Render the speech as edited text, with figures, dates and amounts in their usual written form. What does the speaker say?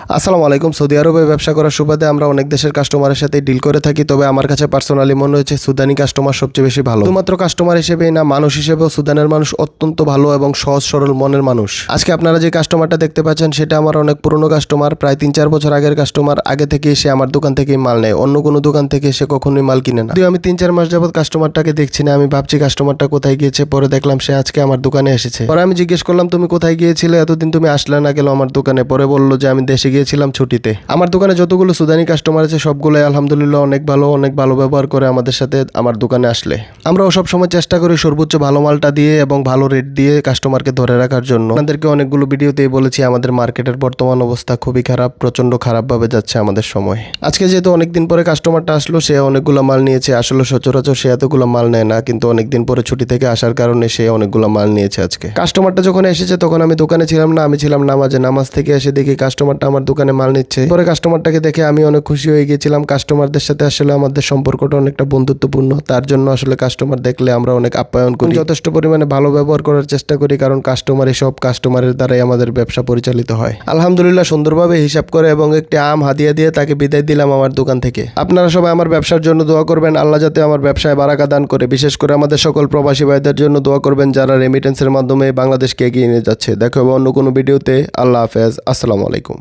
আসসালামু আলাইকুম। সৌদি আরবে ব্যবসা করার সুবাদে আমরা অনেক দেশের কাস্টমারের সাথে ডিল করে থাকি, তবে আমার কাছে পার্সোনালি মনে হচ্ছে সুদানি কাস্টমার সবচেয়ে বেশি ভালো। শুধুমাত্র কাস্টমার হিসেবেই না, মানুষ হিসেবেও সুদানের মানুষ অত্যন্ত ভালো এবং সহজ সরল মনের মানুষ। আজকে আপনারা যে কাস্টমারটা দেখতে পাচ্ছেন সেটা আমার অনেক পুরনো কাস্টমার, প্রায় 3-4 বছর আগের কাস্টমার। আগে থেকে এসে আমার দোকান থেকেই মাল নেয়, অন্য কোনো দোকান থেকে এসে কখনোই মাল কিনে না। আমি 3-4 মাস যাবত কাস্টমারটাকে দেখছি না, আমি ভাবছি কাস্টমারটা কোথায় গিয়েছে। পরে দেখলাম সে আজকে আমার দোকানে এসেছে। পরে আমি জিজ্ঞেস করলাম, তুমি কোথায় গিয়েছিলে এতদিন, তুমি আসলে না গেল আমার দোকানে? পরে বললো যে আমি দেশে গিয়েছিলাম ছুটিতে। আমার দোকানে যতগুলো সুদানি কাস্টমার আছে সবগুলোই আলহামদুলিল্লাহ অনেক ভালো ব্যবহার করে আমাদের সাথে আমার দোকানে আসলে। আমরাও সবসময় চেষ্টা করি সর্বোচ্চ ভালো মালটা দিয়ে এবং ভালো রেট দিয়ে কাস্টমারকে ধরে রাখার জন্য। আপনাদেরকে অনেকগুলো ভিডিওতেই বলেছি আমাদের মার্কেটের বর্তমান অবস্থা খুবই খারাপ, প্রচন্ড খারাপভাবে যাচ্ছে আমাদের সময়। আজকে যেহেতু অনেকদিন পরে কাস্টমারটা আসলো, সে অনেকগুলো মাল নিয়েছে। আসলে সচরাচর সে এতগুলো মাল নেয় না, কিন্তু অনেকদিন পরে ছুটি থেকে আসার কারণে সে অনেকগুলো মাল নিয়েছে আজকে। কাস্টমারটা যখন এসেছে তখন আমি দোকানে ছিলাম না, আমি ছিলাম নামাজে। নামাজ থেকে এসে দেখি কাস্টমারটা আমার দোকানে মাল নিচ্ছে। পরে কাস্টমারটাকে দেখে আমি অনেক খুশি হয়ে গিয়েছিলাম। কাস্টমারদের সাথে আসলে আমাদের সম্পর্কটা অনেকটা বন্ধুত্বপূর্ণ, তার জন্য আসলে কাস্টমার দেখলে আমরা অনেক আপ্যায়ন করি, যথেষ্ট পরিমাণে ভালো ব্যবহার করার চেষ্টা করি, কারণ সব কাস্টমারের দ্বারাই আমাদের ব্যবসা পরিচালিত হয়। আলহামদুলিল্লাহ সুন্দরভাবে হিসাব করে এবং একটি আম হাদিয়া দিয়ে তাকে বিদায় দিলাম আমার দোকান থেকে। আপনারা সবাই আমার ব্যবসার জন্য দোয়া করবেন, আল্লাহ যাতে আমার ব্যবসায় বারাকা দান করে। বিশেষ করে আমাদের সকল প্রবাসী ভাইদের জন্য দোয়া করবেন যারা রেমিটেন্সের মাধ্যমে বাংলাদেশকে এগিয়ে নিয়ে যাচ্ছে। দেখা হবে অন্য কোনো ভিডিওতে। আল্লাহ হাফেজ, আসসালামু আলাইকুম।